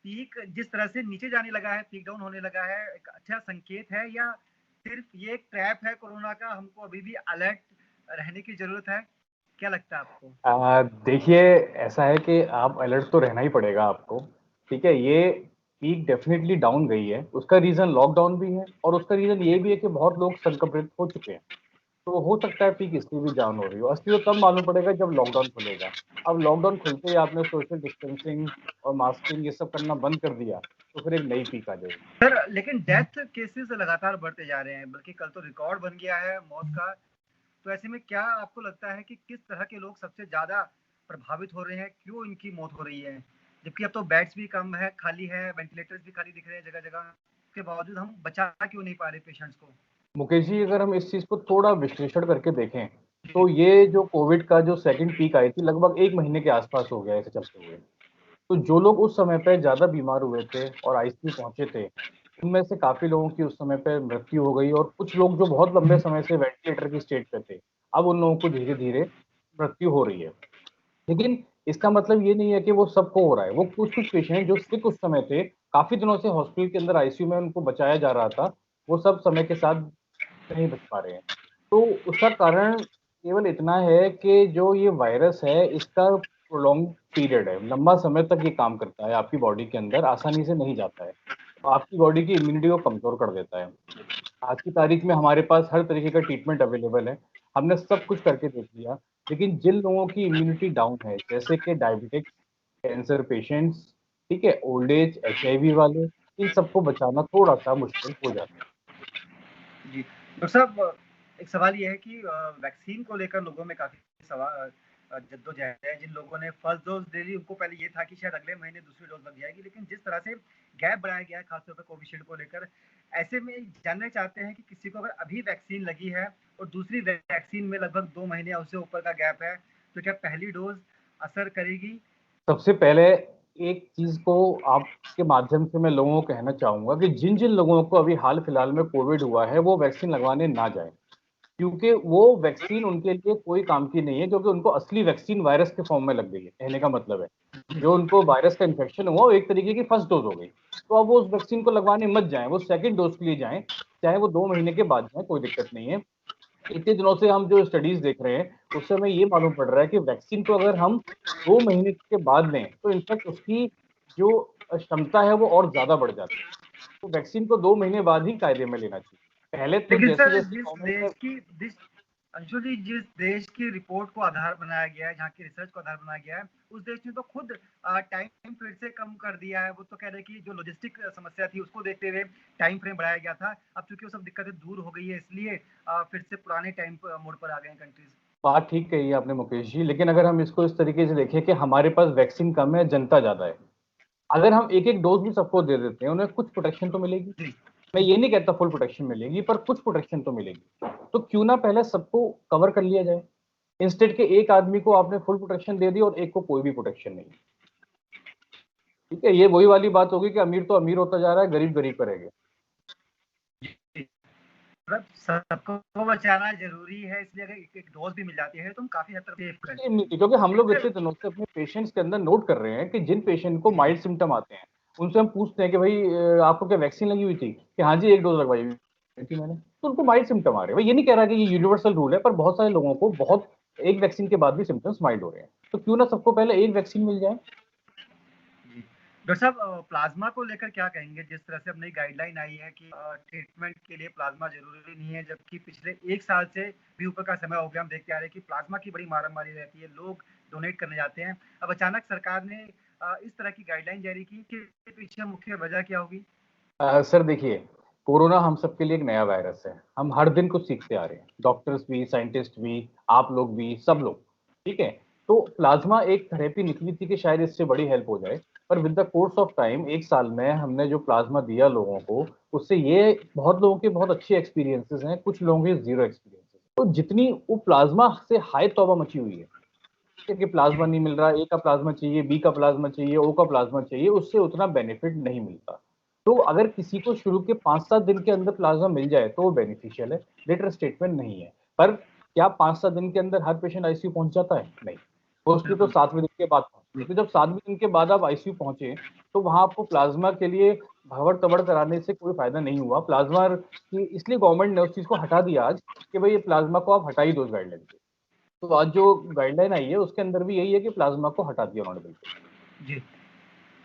Peak जिस तरह से नीचे जाने लगा है, पीक डाउन होने लगा है, एक अच्छा संकेत है या सिर्फ ये एक ट्रैप है कोरोना का, हमको अभी भी अलर्ट रहने की ज़रूरत है? क्या लगता है आपको? देखिए, ऐसा है कि आप अलर्ट तो रहना ही पड़ेगा आपको, ठीक है? ये पीक डेफ़िनेटली डाउन गई है, उसका रीज़न लॉकडाउन भी है और उसका रीज़न ये भी है कि बहुत लोग संक्रमित हो चुके हैं। तो हो सकता है पीक इसलिए भी डाउन हो रही हो। असली तो तब मालूम पड़ेगा जब लॉकडाउन खुलेगा। अब लॉकडाउन खुलते ही आपने सोशल डिस्टेंसिंग और मास्किंग ये सब करना बंद कर दिया, तो फिर एक नई पीक आ जाएगी। सर लेकिन डेथ केसेज़ लगातार बढ़ते जा रहे हैं, बल्कि कल तो रिकॉर्ड बन गया है मौत का। तो ऐसे में क्या आपको लगता है कि किस तरह के लोग सबसे ज़्यादा प्रभावित हो रहे हैं? क्यों इनकी मौत हो रही है? जबकि अब तो बेड्स भी कम है, खाली है, वेंटिलेटर्स भी खाली दिख रहे हैं जगह-जगह। उसके बावजूद हम बचा क्यों नहीं पा रहे पेशेंट्स को? मुकेश जी, अगर हम इस चीज़ को थोड़ा विश्लेषण करके देखें, जी, तो ये जो कोविड का जो सेकंड पीक आई थी, लगभग 1 महीने के आसपास हो गया है इसे चलते हुए। तो जो लोग उस समय पे ज़्यादा बीमार हुए थे और आईसीयू पहुँचे थे, उनमें से काफ़ी लोगों की उस समय पे मृत्यु हो गई और कुछ लोग जो बहुत लंबे समय से वेंटिलेटर की स्टेज पे थे, अब उन लोगों को धीरे-धीरे मृत्यु हो रही है। लेकिन इसका मतलब ये नहीं है कि वो सबको हो रहा है। वो कुछ-कुछ पेशेंट जो सिक उस समय थे, काफ़ी दिनों से हॉस्पिटल के अंदर आईसीयू में उनको बचाया जा रहा था, वो सब समय के साथ नहीं बच पा रहे हैं। तो उसका कारण केवल इतना है कि जो ये वायरस है, इसका प्रोलॉन्ग पीरियड है, लंबा समय तक ये काम करता है आपकी बॉडी के अंदर, आसानी से नहीं जाता है। तो आपकी बॉडी की इम्यूनिटी को कमज़ोर कर देता है। आज की तारीख में हमारे पास हर तरीके का ट्रीटमेंट अवेलेबल है, हमने सब कुछ करके देख लिया, लेकिन जिन लोगों की इम्यूनिटी डाउन है, जैसे कि डायबिटिक्स, कैंसर पेशेंट्स, ठीक है, ओल्ड एज, एचआईवी वाले, इन सबको बचाना थोड़ा-सा मुश्किल हो जाता है। जी। डॉक्टर साहब एक सवाल ये है कि वैक्सीन को लेकर लोगों में काफ़ी जद्दोजहद है। जिन लोगों ने फर्स्ट डोज़ ले ली उनको पहले ये था कि शायद अगले महीने दूसरी डोज़ लग जाएगी, लेकिन जिस तरह से गैप बढ़ाया गया है खासतौर पे कोविशील्ड को लेकर, ऐसे में जानना चाहते हैं कि किसी को अगर अभी वैक्सीन लगी है और दूसरी वैक्सीन में लगभग 2 महीने या उससे ऊपर का गैप है, तो क्या पहली डोज़ असर करेगी? सबसे पहले एक चीज़ को आपके माध्यम से मैं लोगों को कहना चाहूँगा कि जिन-जिन लोगों को अभी हाल-फिलहाल में कोविड हुआ है, वो वैक्सीन लगवाने ना जाएँ। क्योंकि वो वैक्सीन उनके लिए कोई काम की नहीं है, क्योंकि उनको असली वैक्सीन वायरस के फॉर्म में लग गई है, कहने का मतलब है। जो उनको वायरस का इन्फेक्शन हुआ, वो एक तरीके की फर्स्ट डोज़ हो गई। तो अब वो उस वैक्सीन को लगवाने मत जाएँ, वो सेकंड डोज़ के लिए जाएँ, चाहे वो 2 महीने के बाद जाएँ, कोई दिक्कत नहीं है। इतने दिनों से हम जो स्टडीज़ देख रहे हैं, उससे हमें ये मालूम पड़ रहा है कि वैक्सीन को अगर हम 2 महीने के बाद लें, तो इनफैक्ट उसकी जो क्षमता है, वो और ज़्यादा बढ़ जाती है। तो वैक्सीन को 2 महीने बाद ही कायदे में लेना चाहिए। पहले तो लेकिन सर जैसे-जैसे गवर्नमेंट ने अंशु जी जिस देश की रिपोर्ट को आधार बनाया गया है, जहाँ की रिसर्च को आधार बनाया गया है, उस देश ने तो खुद टाइम फिर से कम कर दिया है। वो तो कह रहे हैं कि जो लॉजिस्टिक समस्या थी उसको देखते हुए टाइम फ्रेम बढ़ाया गया था। अब चूंकि वो सब दिक्कतें दूर हो गई है इसलिए फिर से पुराने टाइम मोड पर आ गए हैं कंट्रीज। बात ठीक कही है आपने मुकेश जी, लेकिन अगर हम इसको इस तरीके से देखें कि हमारे पास वैक्सीन कम है, जनता ज़्यादा है। अगर हम एक-एक डोज़ भी सबको दे देते हैं, उन्हें कुछ प्रोटेक्शन तो मिलेगी। जी मैं ये नहीं कहता फुल प्रोटेक्शन मिलेगी, पर कुछ प्रोटेक्शन तो मिलेगी। तो क्यों ना पहले सबको कवर कर लिया जाए। इंस्टेड के एक आदमी को आपने फुल प्रोटेक्शन दे दी और एक को कोई भी प्रोटेक्शन नहीं। ठीक है, ये वही वाली बात होगी कि अमीर तो अमीर होता जा रहा है, गरीब गरीब का रह गया। मतलब सबको बचाना जरूरी है, इसलिए अगर एक डोज भी मिल जाती है तो हम काफी हद तक सेफ कर। क्योंकि हम लोग लेकिन इतने दिनों से अपने पेशेंट्स के अंदर नोट कर रहे हैं कि जिन पेशेंट को माइल्ड सिम्टम आते हैं, उनसे हम पूछते हैं कि भाई आपको क्या वैक्सीन लगी हुई थी? कि हाँ जी, 1 डोज़ लगवाई हुई थी मैंने। तो उनको माइल्ड सिम्टम आ रहे हैं। मैं ये नहीं कह रहा कि ये यूनिवर्सल रूल है, पर बहुत सारे लोगों को बहुत एक वैक्सीन के बाद भी सिम्पटम्स माइल्ड हो रहे हैं। तो क्यों ना सबको पहले एक वैक्सीन मिल जाए? डॉक्टर साहब प्लाज्मा को लेकर क्या कहेंगे? जिस तरह से अब नई गाइडलाइन आई है कि ट्रीटमेंट के लिए प्लाज्मा ज़रूरी नहीं है, जबकि पिछले 1 साल से भी ऊपर का समय हो गया हम देखते आ रहे हैं कि प्लाज्मा की बड़ी मारामारी रहती है, लोग डोनेट करने जाते हैं। अब अचानक सरकार ने इस तरह की गाइडलाइन जारी की कि इसके पीछे मुख्य वजह क्या होगी? सर देखिए, कोरोना हम सबके लिए एक नया वायरस है। हम हर दिन कुछ सीखते आ रहे हैं। डॉक्टर्स भी, साइंटिस्ट भी, आप लोग भी, सब लोग, ठीक है? तो प्लाज़्मा एक थेरेपी निकली थी कि शायद इससे बड़ी हेल्प हो जाए। पर with the course of time 1 साल में हमने जो प्लाज़्मा दिया लोगों को, उससे ये बहुत लोगों के बहुत अच्छे एक्सपीरियंसेस हैं, कुछ लोगों के ज़ीरो एक्सपीरियंसेस। तो जितनी वो प्लाज़्मा से हाय तौबा मची हुई है, कि प्लाज़्मा नहीं मिल रहा, ए का प्लाज़्मा चाहिए, बी का प्लाज़्मा चाहिए, ओ का प्लाज़्मा चाहिए, उससे उतना बेनिफिट नहीं मिलता। तो अगर किसी को शुरू के 5-7 दिन के अंदर प्लाज़्मा मिल जाए तो वो बेनिफिशियल है, लेटर स्टेटमेंट नहीं है। पर क्या 5-7 दिन के अंदर हर पेशेंट आईसीयू पहुँच जाता है? नहीं। मोस्टली तो 7वें दिन के बाद पहुंचे, तो जब 7वें दिन के बाद आप आईसीयू पहुंचे तो वहां आपको प्लाज्मा के लिए भगड़ तबड़ कराने से कोई फायदा नहीं हुआ। प्लाज्मा की इसलिए गवर्नमेंट ने उस चीज को हटा दिया आज कि भाई ये प्लाज्मा को आप हटा ही दो गाइडलाइन से। तो आज जो गाइडलाइन आई है उसके अंदर भी यही है कि प्लाज्मा को हटा दिया उन्होंने बिल्कुल। जी।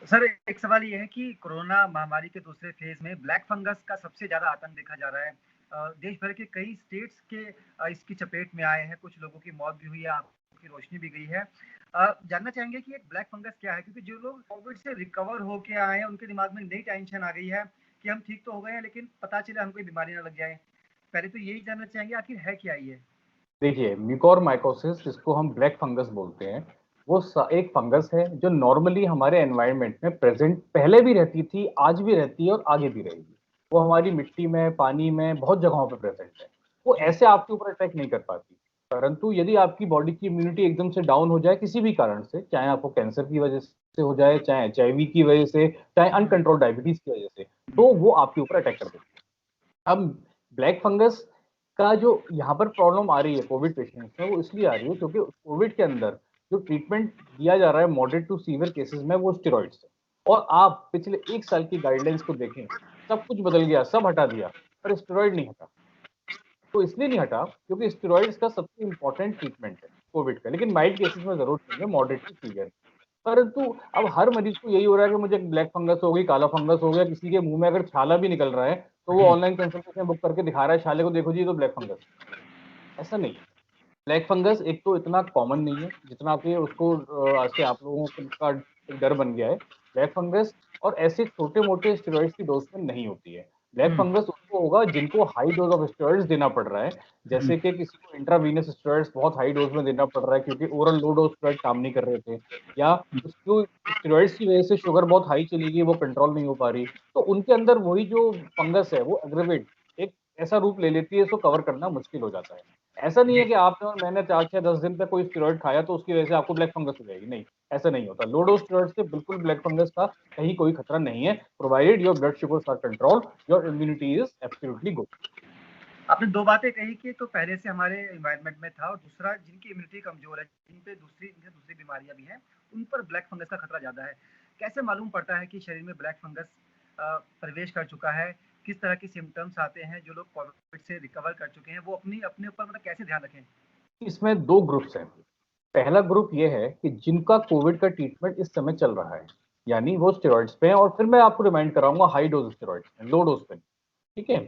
सर एक सवाल ये है कि कोरोना महामारी के दूसरे फेज में ब्लैक फंगस का सबसे ज़्यादा आतंक देखा जा रहा है। देश भर के कई स्टेट्स के इसकी चपेट में आए हैं, कुछ लोगों की मौत भी हुई है, आँखों की रोशनी भी गई है। जानना चाहेंगे कि ये ब्लैक फंगस क्या है? क्योंकि जो लोग कोविड से रिकवर होके आए हैं, उनके दिमाग में नई टेंशन आ गई है कि हम ठीक तो हो गए हैं, लेकिन पता चले हमको बीमारी ना लग जाए। पहले तो यही जानना चाहेंगे आखिर है क्या ये? देखिए, म्यूकोरमाइकोसिस जिसको हम ब्लैक फंगस बोलते हैं, वो एक फंगस है जो नॉर्मली हमारे एनवायरनमेंट में प्रेजेंट पहले भी रहती थी, आज भी रहती है और आगे भी रहेगी। वो हमारी मिट्टी में, पानी में, बहुत जगहों पे प्रेजेंट है। वो ऐसे आपके ऊपर अटैक नहीं कर पाती, परंतु यदि आपकी बॉडी की इम्यूनिटी एकदम से डाउन हो जाए किसी भी कारण से, चाहे आपको कैंसर की वजह से हो जाए, चाहे एचआईवी की वजह से, चाहे अनकंट्रोल डायबिटीज की वजह से, तो वो आपके ऊपर अटैक कर देती है। अब ब्लैक फंगस का जो यहाँ पर प्रॉब्लम आ रही है कोविड पेशेंट्स में, वो इसलिए आ रही है क्योंकि कोविड के अंदर जो ट्रीटमेंट दिया जा रहा है मॉडरेट टू सीवियर केसेस में, वो स्टेरॉइड्स है। और आप पिछले 1 साल की गाइडलाइंस को देखें, सब कुछ बदल गया, सब हटा दिया, पर स्टेरॉइड नहीं हटा। तो इसलिए नहीं हटा क्योंकि स्टेरॉइड्स का सबसे इंपॉर्टेंट ट्रीटमेंट है कोविड का, लेकिन माइल्ड केसेस में जरूरत नहीं है, मॉडरेट टू सीवियर। परंतु अब हर मरीज को यही हो रहा है कि मुझे ब्लैक फंगस हो गई, काला फंगस हो गया, किसी के मुंह में अगर छाला भी निकल रहा है तो वो ऑनलाइन कंसल्टेशन बुक करके दिखा रहा है छाले को, देखो जी ये तो ब्लैक फंगस। ऐसा नहीं है। ब्लैक फंगस एक तो इतना कॉमन नहीं है जितना कि उसको आज से आप लोगों का एक डर बन गया है। ब्लैक फंगस और ऐसे छोटे मोटे स्टेरॉइड्स की डोज में नहीं होती है। ब्लैक फंगस उसको होगा जिनको हाई डोज ऑफ स्टेरॉइड्स देना पड़ रहा है, जैसे कि किसी को इंट्रावीनस स्टेरॉइड्स बहुत हाई डोज में देना पड़ रहा है क्योंकि ओरल लो डोज स्टेरॉइड काम नहीं कर रहे थे, या उसको स्टेरॉइड्स की वजह से शुगर बहुत हाई चली गई, वो कंट्रोल नहीं हो पा रही, तो उनके अंदर वही जो फंगस है वो एग्रेवेट एक ऐसा रूप ले लेती है, इसको कवर करना मुश्किल हो जाता है। ऐसा नहीं है कि आपने और मैंने 4 6 10 दिन तक कोई स्टेरॉइड खाया तो उसकी वजह से आपको ब्लैक फंगस हो जाएगी, नहीं, ऐसा नहीं होता। लो डोज स्टेरॉइड से बिल्कुल ब्लैक फंगस का कहीं कोई खतरा नहीं है, provided your blood sugars are control, your immunity is absolutely good. आपने दो बातें कही कि तो पहले से हमारे एनवायरनमेंट में था, और दूसरा जिनकी इम्यूनिटी कमजोर है, जिन पे दूसरी बीमारियां भी हैं, उन पर ब्लैक फंगस का खतरा ज्यादा है। कैसे मालूम पड़ता है कि शरीर में ब्लैक फंगस प्रवेश कर चुका है? किस तरह के सिम्टम्स आते हैं? जो लोग कोविड से रिकवर कर चुके हैं वो अपने ऊपर मतलब कैसे ध्यान रखें? इसमें 2 ग्रुप्स हैं। पहला ग्रुप ये है कि जिनका कोविड का ट्रीटमेंट इस समय चल रहा है, यानी वो स्टेरॉइड्स पे हैं, और फिर मैं आपको रिमाइंड कराऊंगा हाई डोज स्टेरॉइड्स पे, लो डोज पे, ठीक है।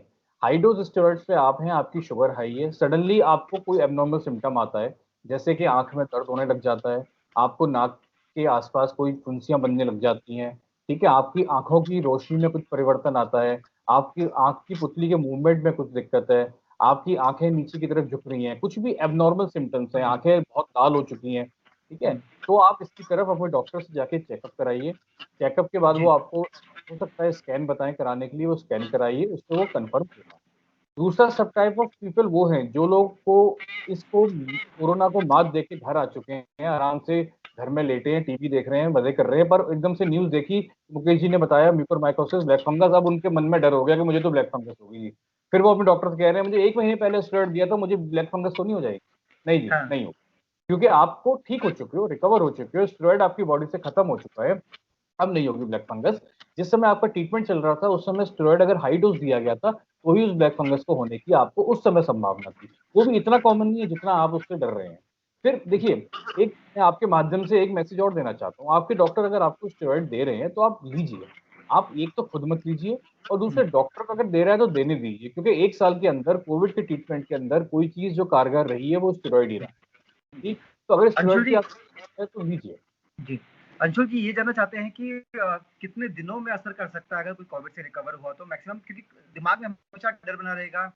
हाई डोज स्टेरॉइड्स पे आप हैं, आपकी शुगर हाई है, सडनली आपको कोई एबनॉर्मल सिम्टम आता है, जैसे कि आंख में दर्द होने लग जाता है, आपको नाक के आसपास कोई फुंसियां बनने लग जाती हैं, ठीक है, आपकी आंखों की रोशनी में कुछ परिवर्तन आता है, आपकी आंख की पुतली के मूवमेंट में कुछ दिक्कत है, आपकी आंखें नीचे की तरफ झुक रही हैं, कुछ भी एबनॉर्मल सिम्टम्स हैं, आंखें बहुत लाल हो चुकी हैं, ठीक है, तो आप इसकी तरफ अपने डॉक्टर से जाके चेकअप कराइए। चेकअप के बाद जी। वो आपको हो सकता है स्कैन बताएं कराने के लिए, वो स्कैन कराइए, उससे वो कंफर्म होगा। दूसरा सब टाइप ऑफ पीपल वो हैं जो लोग को इसको कोरोना को मात दे के घर आ चुके हैं, आराम से घर में लेटे हैं, टीवी देख रहे हैं, मजे कर रहे हैं, पर एकदम से न्यूज देखी, मुकेश जी ने बताया म्यूकोरमाइकोसिस ब्लैक फंगस, अब उनके मन में डर हो गया कि मुझे तो ब्लैक फंगस हो गई। फिर वो अपने डॉक्टर से कह रहे हैं मुझे 1 महीने पहले स्टेरॉइड दिया था, मुझे ब्लैक फंगस तो नहीं हो जाएगी? नहीं जी, हाँ। नहीं हो, क्योंकि आपको ठीक हो चुके हो, रिकवर हो चुके हो, स्टेरॉइड आपकी बॉडी से खत्म हो चुका है, अब नहीं होगी ब्लैक फंगस। जिस समय आपका ट्रीटमेंट चल रहा था उस समय स्टेरॉइड अगर हाई डोज दिया गया था तो ही उस ब्लैक फंगस को होने की आपको उस समय संभावना थी, वो भी इतना कॉमन नहीं है जितना आप उससे डर रहे हैं। फिर देखिए, एक मैं आपके माध्यम से एक मैसेज और देना चाहता हूँ, आपके डॉक्टर अगर आपको स्टेरॉइड दे रहे हैं तो आप लीजिए, आप एक तो खुद मत लीजिए, और दूसरे डॉक्टर को अगर दे रहा है तो देने दीजिए, क्योंकि 1 साल के अंदर कोविड के ट्रीटमेंट के अंदर कोई चीज जो कारगर रही है वो स्टेरॉइड ही रहा है, ठीक, तो अगर अंशुल स्टेरॉइड की जी। आप है तो लीजिए। जी। अंशुल जी ये जानना चाहते हैं कि कितने दिनों में असर कर सकता है अगर कोई कोविड से रिकवर हुआ तो? मैक्सिमम, क्योंकि दिमाग में हमेशा डर बना रहेगा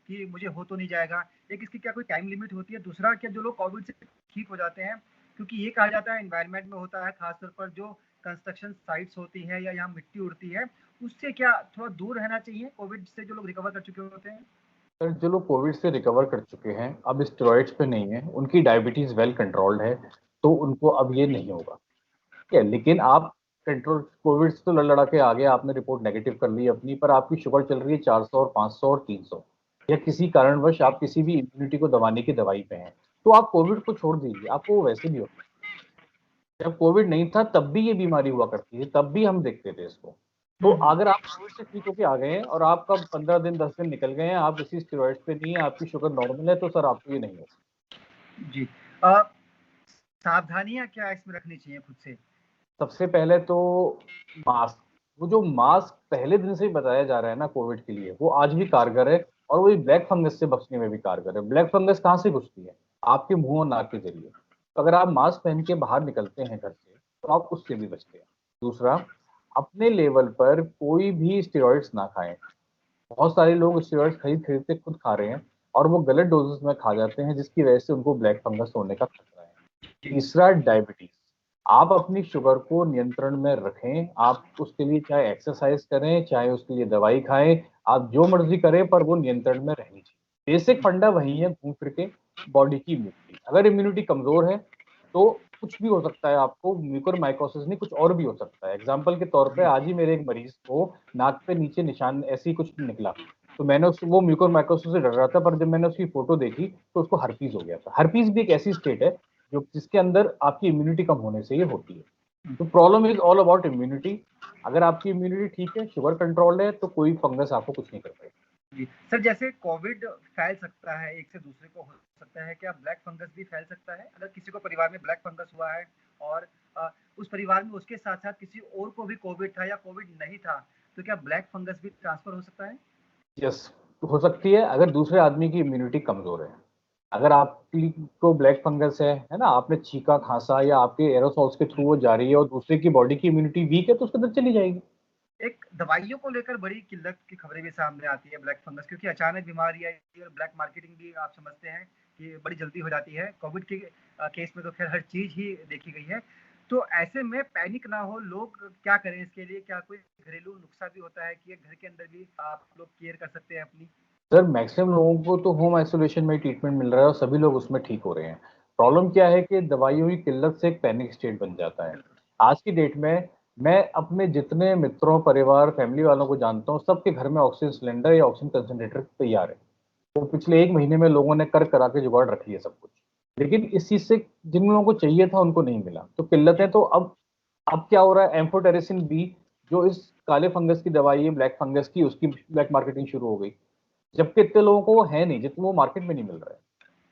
कि मुझे हो तो नहीं जाएगा। एक इसकी क्या कोई टाइम लिमिट होती है? दूसरा, क्या जो लोग कोविड से ठीक हो जाते हैं, क्योंकि ये कहा जाता है एनवायरनमेंट में होता है, खासतौर पर जो कंस्ट्रक्शन साइट्स होती हैं या यहाँ मिट्टी उड़ती है, उससे क्या थोड़ा दूर रहना चाहिए कोविड से जो लोग रिकवर कर चुके होते हैं? सर जो लोग कोविड से रिकवर कर चुके हैं अब स्टेरॉइड्स पे नहीं है, उनकी डायबिटीज वेल कंट्रोल्ड है, तो उनको अब ये नहीं होगा, ठीक है। लेकिन आप कंट्रोल कोविड से तो लड़ लड़ा के आ गए, आपने रिपोर्ट नेगेटिव कर ली अपनी, पर आपकी शुगर चल रही है 400 और 500 और 300, या किसी कारणवश आप किसी भी इम्यूनिटी को दबाने की दवाई पे हैं, तो आप कोविड को छोड़ दीजिए, आपको वो वैसे भी होगा। जब कोविड नहीं था तब भी ये बीमारी हुआ करती थी, तब भी हम देखते थे इसको। तो अगर आप कोविड से ठीक होके आ गए हैं और आपका 15 दिन 10 दिन निकल गए हैं, आप किसी स्टेरॉइड्स पे नहीं है, आपकी शुगर नॉर्मल है, तो सर आपको ये नहीं होगा। जी। सावधानियां क्या इसमें रखनी चाहिए खुद से? सबसे पहले तो मास्क, वो जो मास्क पहले दिन से ही बताया जा रहा है ना कोविड के लिए, वो आज भी कारगर है, और वो ब्लैक फंगस से बचने में भी कारगर है। ब्लैक फंगस कहाँ से घुसती है? आपके मुंह और नाक के जरिए। तो अगर आप मास्क पहन के बाहर निकलते हैं घर से, तो आप उससे भी बचते हैं। दूसरा, अपने लेवल पर कोई भी स्टेरॉइड्स ना खाएं। बहुत सारे लोग स्टेरॉइड्स खरीद खरीद के खुद खा रहे हैं, और वो गलत डोजेस में खा जाते हैं, जिसकी वजह से उनको ब्लैक फंगस होने का खतरा है। जी। तीसरा, डायबिटीज। आप अपनी शुगर को नियंत्रण में रखें। आप उसके लिए चाहे एक्सरसाइज करें, चाहे उसके लिए दवाई खाएं, आप जो मर्जी करें, पर वो नियंत्रण में रहनी चाहिए। बेसिक फंडा वही है घूम फिर के, बॉडी की इम्यूनिटी। अगर इम्यूनिटी कमजोर है तो कुछ भी हो सकता है, आपको म्यूकोरमाइकोसिस नहीं, कुछ और भी हो सकता है। एग्जाम्पल के तौर पे आज ही मेरे एक मरीज को नाक पे नीचे निशान ऐसे ही कुछ निकला, तो मैंने वो म्यूकोरमाइकोसिस से डर रहा था, पर जब मैंने उसकी फोटो देखी तो उसको हर्पीज हो गया था। हर्पीज भी एक ऐसी स्टेट है जो जिसके अंदर आपकी इम्यूनिटी कम होने से ये होती है। तो problem is all about immunity. अगर आपकी इम्यूनिटी ठीक है, शुगर कंट्रोल है, तो कोई फंगस आपको कुछ नहीं कर पाएगा। जी सर, जैसे कोविड फैल सकता है एक से दूसरे को, हो सकता है क्या ब्लैक फंगस भी फैल सकता है? अगर किसी को परिवार में ब्लैक फंगस हुआ है और उस परिवार में उसके साथ साथ किसी और को भी कोविड था या कोविड नहीं था, तो क्या ब्लैक फंगस भी ट्रांसफर हो सकता है? यस, हो सकती है, अगर दूसरे आदमी की इम्यूनिटी कमजोर है। अगर आपकी को ब्लैक फंगस है ना, आपने छींका खांसा या आपके एरोसॉल्स के थ्रू वो जा रही है, और दूसरे की बॉडी की इम्यूनिटी वीक है, तो उसके अंदर चली जाएगी। एक दवाइयों को लेकर बड़ी किल्लत की खबरें भी सामने आती है ब्लैक फंगस, क्योंकि अचानक बीमारी आई और ब्लैक मार्केटिंग भी आप समझते हैं कि बड़ी जल्दी हो जाती है। कोविड के केस में तो खैर हर चीज ही देखी गई है। तो ऐसे में पैनिक ना हो, लोग क्या करें इसके लिए? क्या कोई घरेलू नुस्खा भी होता है कि घर के अंदर भी आप लोग केयर कर सकते हैं अपनी? सर मैक्सिमम लोगों को तो होम आइसोलेशन में ट्रीटमेंट मिल रहा है, और सभी लोग उसमें ठीक हो रहे हैं। प्रॉब्लम क्या है कि दवाइयों की किल्लत से एक पैनिक स्टेट बन जाता है। आज की डेट में मैं अपने जितने मित्रों, परिवार, फैमिली वालों को जानता हूँ, सबके घर में ऑक्सीजन सिलेंडर या ऑक्सीजन कंसंट्रेटर तैयार है। तो पिछले एक महीने में लोगों ने कर करा के जुगाड़ रख लिया सब कुछ। लेकिन इस चीज से जिन लोगों को चाहिए था उनको नहीं मिला, तो किल्लतें तो अब क्या हो रहा है, एम्फोटेरिसिन बी, जो इस काले फंगस की दवाई है ब्लैक फंगस की, उसकी ब्लैक मार्केटिंग शुरू हो गई। जबकि इतने लोगों को वो है नहीं, जितने वो मार्केट में नहीं मिल रहा है।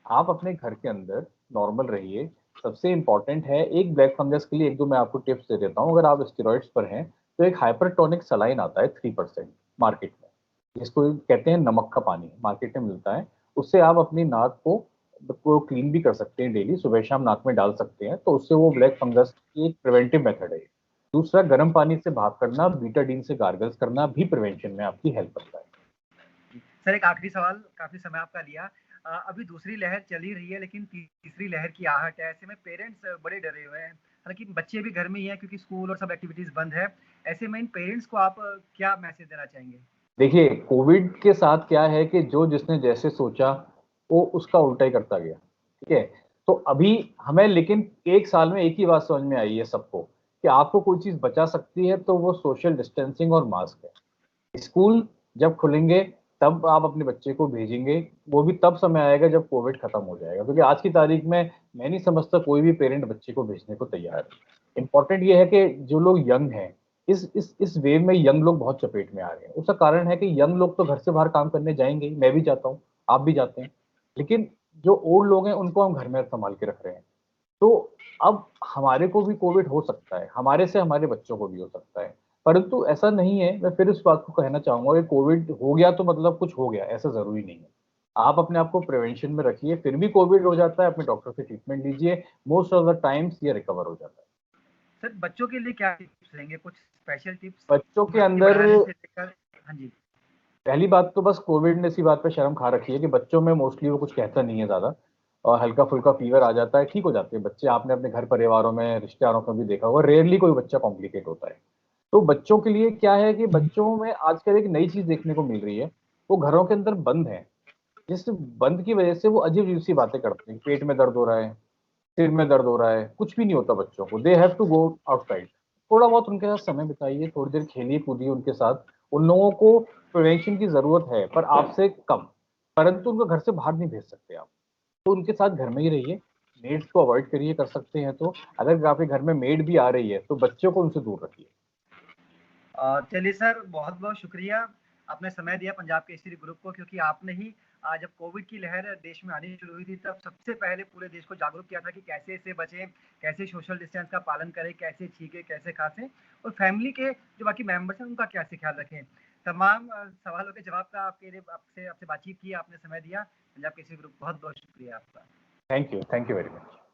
आप अपने घर के अंदर नॉर्मल रहिए। सबसे इंपॉर्टेंट है, एक ब्लैक फंगस के लिए एक दो मैं आपको टिप्स दे देता हूँ। अगर आप स्टेरॉइड्स पर हैं, तो एक हाइपरटोनिक सलाइन आता है 3% मार्केट में, जिसको कहते हैं नमक का पानी, मार्केट में मिलता है। उससे आप अपनी नाक को क्लीन भी कर सकते हैं, डेली सुबह शाम नाक में डाल सकते हैं, तो उससे वो ब्लैक फंगस की एक प्रिवेंटिव मेथड है। दूसरा, गर्म पानी से भाप करना, बीटाडीन से गार्गल्स करना भी प्रिवेंशन में आपकी हेल्प करता है। सर एक आखिरी सवाल, काफी समय आपका लिया। अभी दूसरी लहर चल ही रही है, लेकिन तीसरी लहर की आहट है। ऐसे में पेरेंट्स बड़े डरे हुए हैं, हालांकि बच्चे भी घर में ही हैं क्योंकि स्कूल और सब एक्टिविटीज बंद है। ऐसे में इन पेरेंट्स को आप क्या मैसेज देना चाहेंगे? देखिए, कोविड के साथ क्या है कि जो जिसने जैसे सोचा वो उसका उल्टा ही करता गया। ठीक है। तो अभी हमें लेकिन एक साल में एक ही बात समझ में आई है सबको, कि आपको कोई चीज बचा सकती है तो वो सोशल डिस्टेंसिंग और मास्क है। स्कूल जब खुलेंगे तब आप अपने बच्चे को भेजेंगे, वो भी तब समय आएगा जब कोविड खत्म हो जाएगा, क्योंकि आज की तारीख में मैं नहीं समझता कोई भी पेरेंट बच्चे को भेजने को तैयार है। इंपॉर्टेंट ये है कि जो लोग यंग हैं, इस वेव में यंग लोग बहुत चपेट में आ रहे हैं। उसका कारण है कि यंग लोग तो घर से बाहर काम करने जाएंगे ही, मैं भी जाता हूँ, आप भी जाते हैं। लेकिन जो ओल्ड लोग हैं उनको हम घर में संभाल के रख रहे हैं। तो अब हमारे को भी कोविड हो सकता है, हमारे से हमारे बच्चों को भी हो सकता है। परंतु ऐसा नहीं है, मैं फिर इस बात को कहना चाहूंगा कि कोविड हो गया तो मतलब कुछ हो गया, ऐसा जरूरी नहीं है। आप अपने आप को प्रिवेंशन में रखिए, फिर भी कोविड हो जाता है, अपने डॉक्टर से ट्रीटमेंट लीजिए, मोस्ट ऑफ द टाइम्स ये रिकवर हो जाता है। सर बच्चों के लिए क्या टिप्स रहेंगे, कुछ स्पेशल टिप्स बच्चों के इम्यूनिटी अंदर बढ़ाने से लेकर? हाँ जी। पहली बात तो बस कोविड ने इसी बात पे शर्म खा रखी है कि बच्चों में मोस्टली वो कुछ कहता नहीं है ज्यादा, और हल्का फुल्का फीवर आ जाता है, ठीक हो जाते हैं बच्चे। आपने अपने घर परिवारों में, रिश्तेदारों में भी देखा होगा, रेयरली कोई बच्चा कॉम्प्लिकेट होता है। तो बच्चों के लिए क्या है कि बच्चों में आजकल एक नई चीज देखने को मिल रही है, वो घरों के अंदर बंद है। जिस बंद की वजह से वो अजीब अजीब सी बातें करते हैं, पेट में दर्द हो रहा है, सिर में दर्द हो रहा है, कुछ भी नहीं होता बच्चों को। They have to go outside. थोड़ा बहुत उनके साथ समय बिताइए, थोड़ी देर खेलिए कूदिए उनके साथ। उन लोगों को प्रिवेंशन की जरूरत है, पर आपसे कम। परंतु उनको घर से बाहर नहीं भेज सकते आप, तो उनके साथ घर में ही रहिए। मेड्स को अवॉइड करिए, कर सकते हैं तो। अगर आपके घर में मेड भी आ रही है तो बच्चों को उनसे दूर रखिए। चलिए सर, बहुत-बहुत शुक्रिया, आपने समय दिया पंजाब केसरी ग्रुप को, क्योंकि आपने ही जब कोविड की लहर देश में आनी शुरू हुई थी, तब सबसे पहले पूरे देश को जागरूक किया था कि कैसे इससे बचें, कैसे सोशल डिस्टेंस का पालन करें, कैसे छींकें, कैसे खाँसें और फैमिली के जो बाकी मेंबर्स हैं, उनका कैसे ख्याल रखें। तमाम सवालों के जवाब का आपके लिए आपसे आपसे बातचीत की, आपने समय दिया। पंजाब केसरी ग्रुप बहुत-बहुत शुक्रिया आपका। Thank you very much.